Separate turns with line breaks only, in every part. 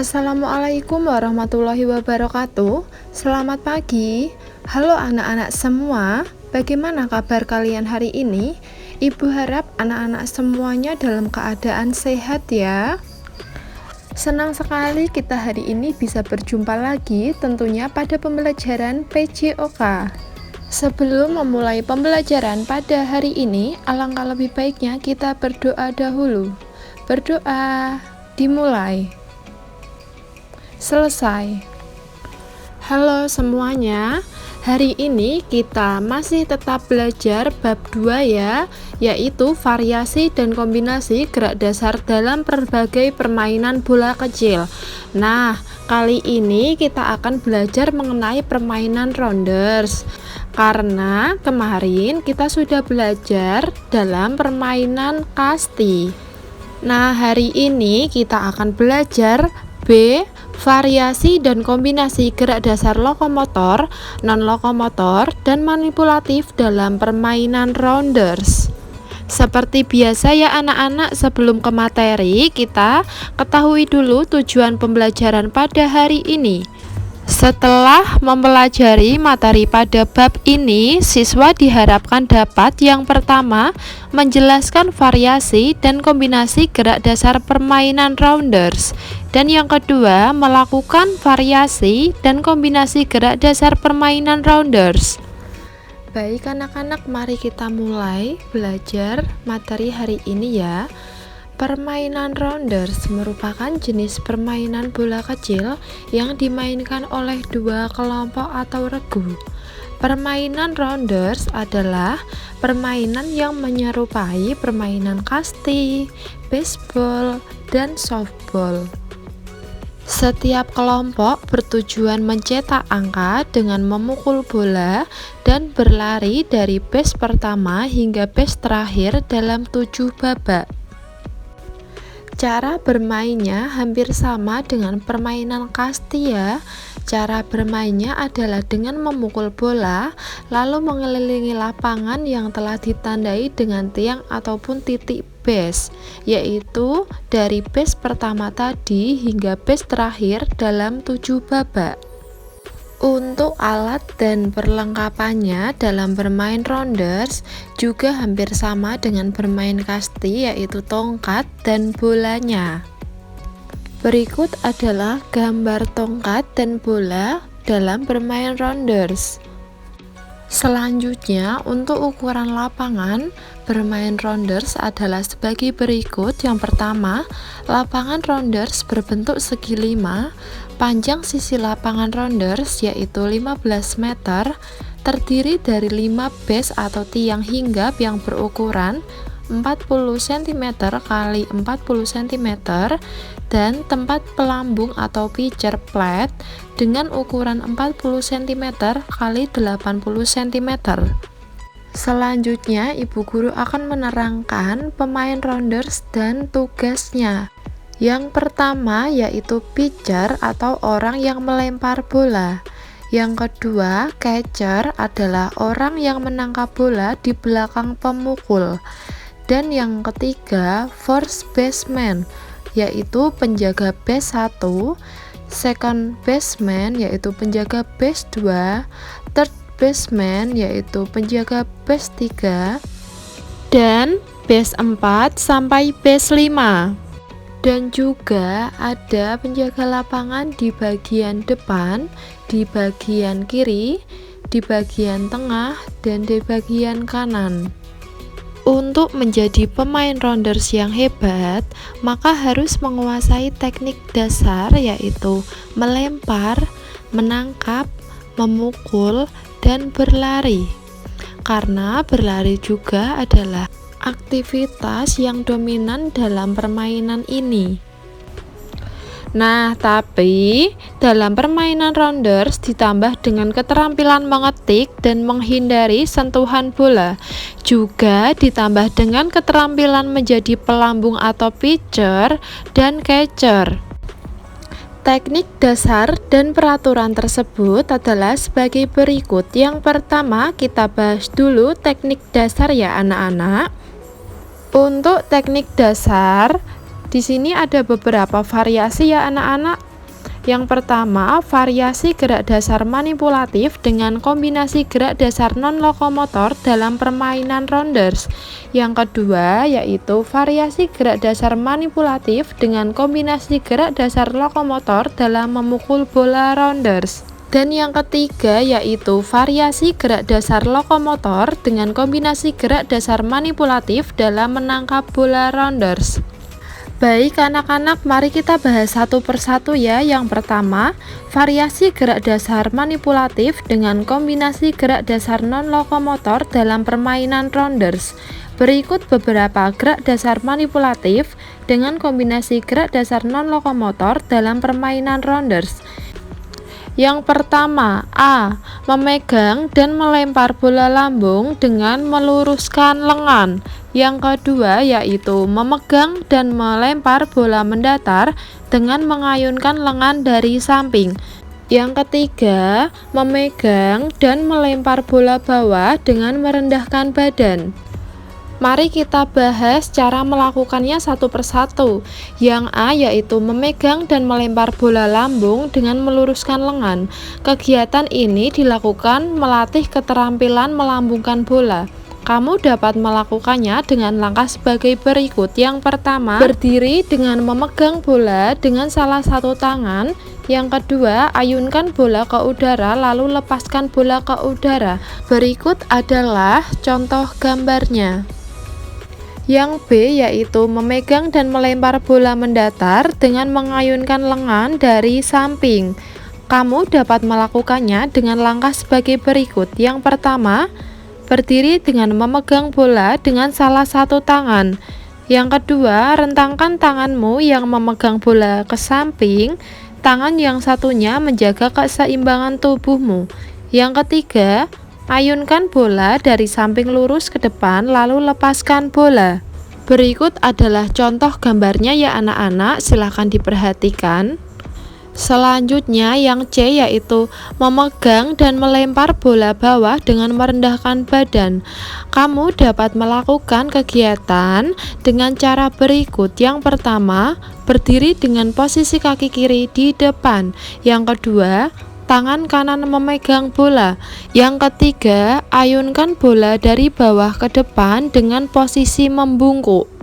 Assalamualaikum warahmatullahi wabarakatuh. Selamat pagi. Halo anak-anak semua. Bagaimana kabar kalian hari ini? Ibu harap anak-anak semuanya dalam keadaan sehat ya. Senang sekali kita hari ini bisa berjumpa lagi tentunya pada pembelajaran PJOK. Sebelum memulai pembelajaran pada hari ini, alangkah lebih baiknya kita berdoa dahulu. Berdoa, dimulai. Selesai. Halo semuanya, hari ini kita masih tetap belajar bab 2 ya, yaitu variasi dan kombinasi gerak dasar dalam berbagai permainan bola kecil. Nah, kali ini kita akan belajar mengenai permainan rounders. Karena kemarin kita sudah belajar dalam permainan kasti. Nah, hari ini kita akan belajar B. Variasi dan kombinasi gerak dasar lokomotor, non-lokomotor, dan manipulatif dalam permainan rounders. Seperti biasa ya anak-anak, sebelum ke materi, kita ketahui dulu tujuan pembelajaran pada hari ini. Setelah mempelajari materi pada bab ini, siswa diharapkan dapat yang pertama, menjelaskan variasi dan kombinasi gerak dasar permainan rounders, dan yang kedua, melakukan variasi dan kombinasi gerak dasar permainan rounders. Baik anak-anak, mari kita mulai belajar materi hari ini ya. Permainan rounders merupakan jenis permainan bola kecil yang dimainkan oleh dua kelompok atau regu. Permainan rounders adalah permainan yang menyerupai permainan kasti, baseball, dan softball. Setiap kelompok bertujuan mencetak angka dengan memukul bola dan berlari dari base pertama hingga base terakhir dalam 7 babak. Cara bermainnya hampir sama dengan permainan kasti ya. Cara bermainnya adalah dengan memukul bola lalu mengelilingi lapangan yang telah ditandai dengan tiang ataupun titik base, yaitu dari base pertama tadi hingga base terakhir dalam 7 babak. Untuk alat dan perlengkapannya dalam bermain rounders juga hampir sama dengan bermain kasti, yaitu tongkat dan bolanya. Berikut adalah gambar tongkat dan bola dalam bermain rounders. Selanjutnya, untuk ukuran lapangan bermain rounders adalah sebagai berikut. Yang pertama, lapangan rounders berbentuk segi 5. Panjang sisi lapangan rounders yaitu 15 meter, terdiri dari 5 base atau tiang hinggap yang berukuran 40 cm x 40 cm dan tempat pelambung atau pitcher plate dengan ukuran 40 cm x 80 cm. Selanjutnya, ibu guru akan menerangkan pemain rounders dan tugasnya. Yang pertama yaitu pitcher atau orang yang melempar bola. Yang kedua, catcher adalah orang yang menangkap bola di belakang pemukul. Dan yang ketiga, first baseman yaitu penjaga base 1, second baseman yaitu penjaga base 2, third baseman yaitu penjaga base 3, dan base 4 sampai base 5. Dan juga ada penjaga lapangan di bagian depan, di bagian kiri, di bagian tengah, dan di bagian kanan. Untuk menjadi pemain rounders yang hebat, maka harus menguasai teknik dasar yaitu melempar, menangkap, memukul, dan berlari. Karena berlari juga adalah aktivitas yang dominan dalam permainan ini. Nah, tapi dalam permainan rounders ditambah dengan keterampilan mengetik dan menghindari sentuhan bola. Juga ditambah dengan keterampilan menjadi pelambung atau pitcher dan catcher. Teknik dasar dan peraturan tersebut adalah sebagai berikut. Yang pertama, kita bahas dulu teknik dasar ya anak-anak. Untuk teknik dasar, di sini ada beberapa variasi ya anak-anak. Yang pertama, variasi gerak dasar manipulatif dengan kombinasi gerak dasar non-lokomotor dalam permainan rounders. Yang kedua, yaitu variasi gerak dasar manipulatif dengan kombinasi gerak dasar lokomotor dalam memukul bola rounders. Dan yang ketiga, yaitu variasi gerak dasar lokomotor dengan kombinasi gerak dasar manipulatif dalam menangkap bola rounders. Baik anak-anak, mari kita bahas satu persatu ya. Yang pertama, variasi gerak dasar manipulatif dengan kombinasi gerak dasar non-lokomotor dalam permainan rounders. Berikut beberapa gerak dasar manipulatif dengan kombinasi gerak dasar non-lokomotor dalam permainan rounders. Yang pertama, A. Memegang dan melempar bola lambung dengan meluruskan lengan. Yang kedua, yaitu memegang dan melempar bola mendatar dengan mengayunkan lengan dari samping. Yang ketiga, memegang dan melempar bola bawah dengan merendahkan badan. Mari kita bahas cara melakukannya satu persatu. Yang A, yaitu memegang dan melempar bola lambung dengan meluruskan lengan. Kegiatan ini dilakukan melatih keterampilan melambungkan bola. Kamu dapat melakukannya dengan langkah sebagai berikut. Yang pertama, berdiri dengan memegang bola dengan salah satu tangan. Yang kedua, ayunkan bola ke udara lalu lepaskan bola ke udara. Berikut adalah contoh gambarnya. Yang B, yaitu memegang dan melempar bola mendatar dengan mengayunkan lengan dari samping. Kamu dapat melakukannya dengan langkah sebagai berikut. Yang pertama, berdiri dengan memegang bola dengan salah satu tangan. Yang kedua, rentangkan tanganmu yang memegang bola ke samping, tangan yang satunya menjaga keseimbangan tubuhmu. Yang ketiga, ayunkan bola dari samping lurus ke depan lalu lepaskan bola. Berikut adalah contoh gambarnya ya anak-anak, silahkan diperhatikan. Selanjutnya yang C, yaitu memegang dan melempar bola bawah dengan merendahkan badan. Kamu dapat melakukan kegiatan dengan cara berikut. Yang pertama, berdiri dengan posisi kaki kiri di depan. Yang kedua, tangan kanan memegang bola. Yang ketiga, ayunkan bola dari bawah ke depan dengan posisi membungkuk.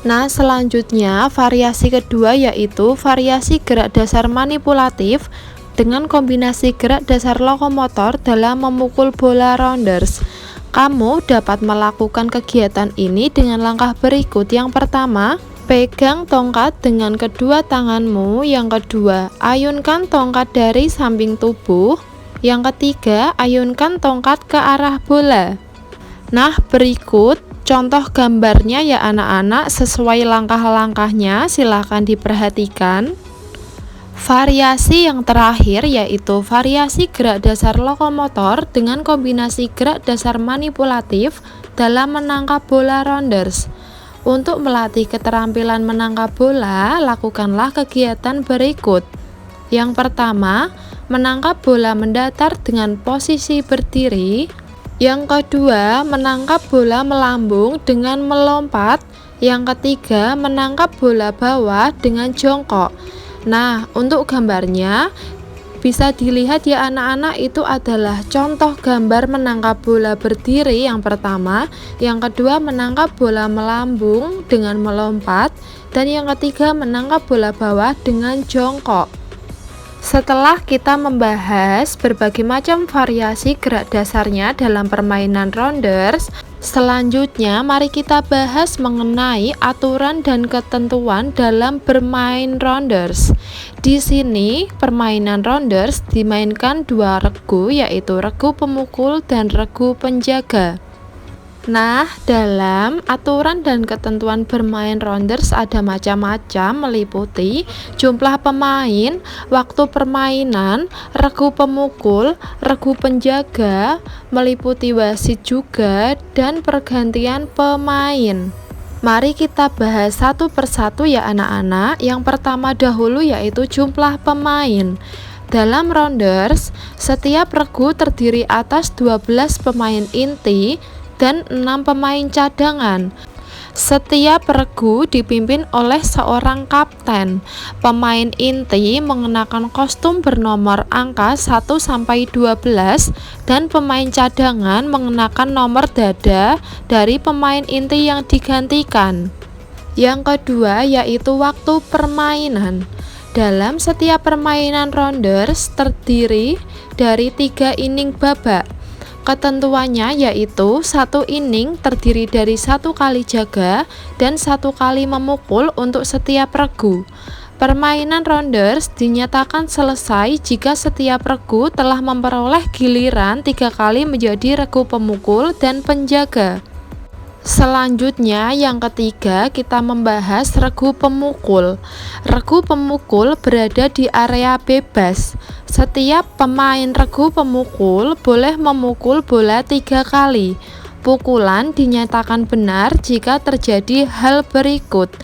Nah, selanjutnya variasi kedua yaitu variasi gerak dasar manipulatif dengan kombinasi gerak dasar lokomotor dalam memukul bola rounders. Kamu dapat melakukan kegiatan ini dengan langkah berikut. Yang pertama, pegang tongkat dengan kedua tanganmu. Yang kedua, ayunkan tongkat dari samping tubuh. Yang ketiga, ayunkan tongkat ke arah bola. Nah, berikut contoh gambarnya ya anak-anak, sesuai langkah-langkahnya silahkan diperhatikan. Variasi yang terakhir yaitu variasi gerak dasar lokomotor dengan kombinasi gerak dasar manipulatif dalam menangkap bola rounders. Untuk melatih keterampilan menangkap bola, lakukanlah kegiatan berikut. Yang pertama, menangkap bola mendatar dengan posisi berdiri. Yang kedua, menangkap bola melambung dengan melompat. Yang ketiga, menangkap bola bawah dengan jongkok. Nah, untuk gambarnya bisa dilihat ya anak-anak, itu adalah contoh gambar menangkap bola berdiri yang pertama, yang kedua menangkap bola melambung dengan melompat, dan yang ketiga menangkap bola bawah dengan jongkok. Setelah kita membahas berbagai macam variasi gerak dasarnya dalam permainan rounders, selanjutnya mari kita bahas mengenai aturan dan ketentuan dalam bermain rounders. Di sini permainan rounders dimainkan dua regu, yaitu regu pemukul dan regu penjaga. Nah, dalam aturan dan ketentuan bermain rounders ada macam-macam, meliputi jumlah pemain, waktu permainan, regu pemukul, regu penjaga, meliputi wasit juga, dan pergantian pemain. Mari kita bahas satu persatu ya anak-anak. Yang pertama dahulu yaitu jumlah pemain. Dalam rounders, setiap regu terdiri atas 12 pemain inti dan 6 pemain cadangan. Setiap regu dipimpin oleh seorang kapten. Pemain inti mengenakan kostum bernomor angka 1 sampai 12 dan pemain cadangan mengenakan nomor dada dari pemain inti yang digantikan. Yang kedua yaitu waktu permainan. Dalam setiap permainan Rounders terdiri dari 3 inning babak. Ketentuannya yaitu 1 inning terdiri dari 1 kali jaga dan 1 kali memukul untuk setiap regu. Permainan Rounders dinyatakan selesai jika setiap regu telah memperoleh giliran 3 kali menjadi regu pemukul dan penjaga. Selanjutnya yang ketiga kita membahas regu pemukul. Regu pemukul berada di area bebas. Setiap pemain regu pemukul boleh memukul bola 3 kali. Pukulan dinyatakan benar jika terjadi hal berikut.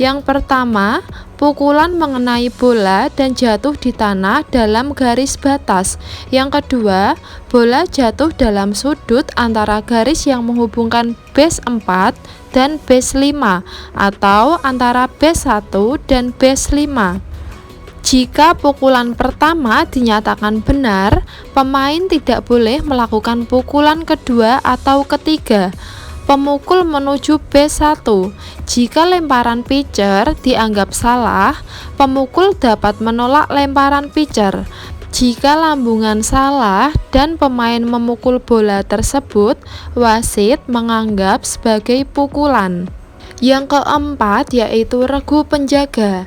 Yang pertama, pukulan mengenai bola dan jatuh di tanah dalam garis batas. Yang kedua, bola jatuh dalam sudut antara garis yang menghubungkan base 4 dan base 5 atau antara base 1 dan base 5. Jika pukulan pertama dinyatakan benar, pemain tidak boleh melakukan pukulan kedua atau ketiga. Pemukul menuju base 1. Jika lemparan pitcher dianggap salah, pemukul dapat menolak lemparan pitcher. Jika lambungan salah dan pemain memukul bola tersebut, wasit menganggap sebagai pukulan. Yang keempat yaitu regu penjaga.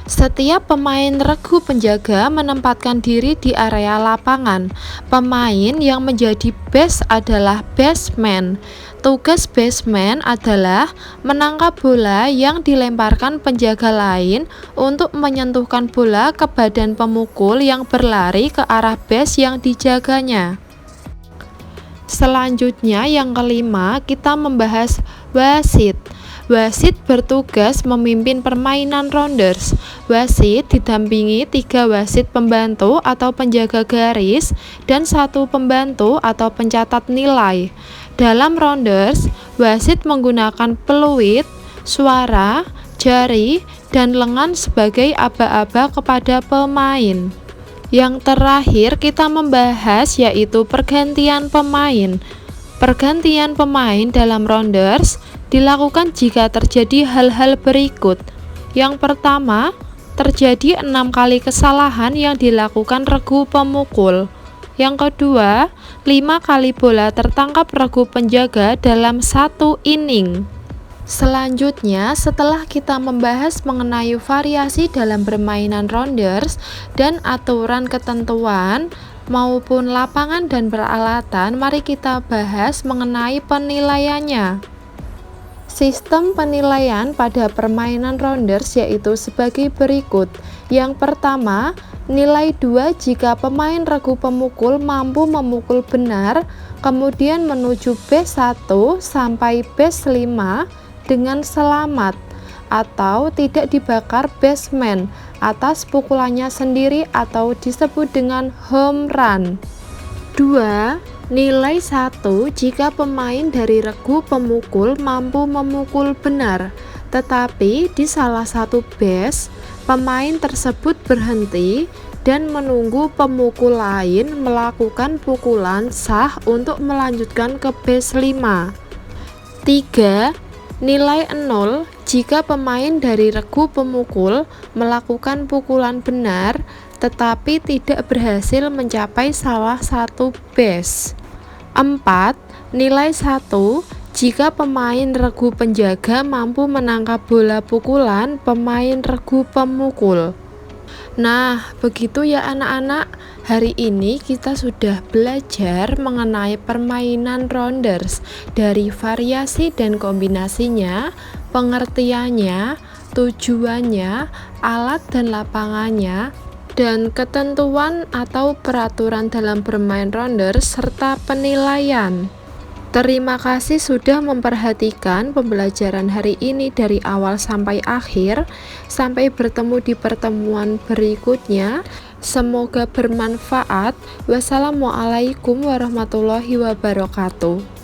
Setiap pemain regu penjaga menempatkan diri di area lapangan. Pemain yang menjadi base adalah baseman. Tugas baseman adalah menangkap bola yang dilemparkan penjaga lain untuk menyentuhkan bola ke badan pemukul yang berlari ke arah base yang dijaganya. Selanjutnya yang kelima kita membahas wasit. Wasit bertugas memimpin permainan Rounders. Wasit didampingi 3 wasit pembantu atau penjaga garis dan 1 pembantu atau pencatat nilai. Dalam Rounders, wasit menggunakan peluit, suara, jari, dan lengan sebagai aba-aba kepada pemain. Yang terakhir kita membahas yaitu pergantian pemain. Pergantian pemain dalam Rounders dilakukan jika terjadi hal-hal berikut. Yang pertama, terjadi 6 kali kesalahan yang dilakukan regu pemukul. Yang kedua, 5 kali bola tertangkap regu penjaga dalam 1 inning. Selanjutnya, setelah kita membahas mengenai variasi dalam permainan Rounders dan aturan ketentuan maupun lapangan dan peralatan, mari kita bahas mengenai penilaiannya. Sistem penilaian pada permainan Rounders yaitu sebagai berikut. Yang pertama, nilai 2 jika pemain regu pemukul mampu memukul benar, kemudian menuju base 1 sampai base 5 dengan selamat, atau tidak dibakar baseman atas pukulannya sendiri atau disebut dengan home run. 2. Nilai 1 jika pemain dari regu pemukul mampu memukul benar, tetapi di salah satu base, pemain tersebut berhenti dan menunggu pemukul lain melakukan pukulan sah untuk melanjutkan ke base 5. 3. Nilai 0 jika pemain dari regu pemukul melakukan pukulan benar tetapi tidak berhasil mencapai salah satu base. 4. Nilai 1 jika pemain regu penjaga mampu menangkap bola pukulan pemain regu pemukul. Nah, begitu ya anak-anak. Hari ini kita sudah belajar mengenai permainan Rounders, dari variasi dan kombinasinya, pengertiannya, tujuannya, alat dan lapangannya, dan ketentuan atau peraturan dalam bermain Rounders serta penilaian. Terima kasih sudah memperhatikan pembelajaran hari ini dari awal sampai akhir. Sampai bertemu di pertemuan berikutnya. Semoga bermanfaat. Wassalamualaikum warahmatullahi wabarakatuh.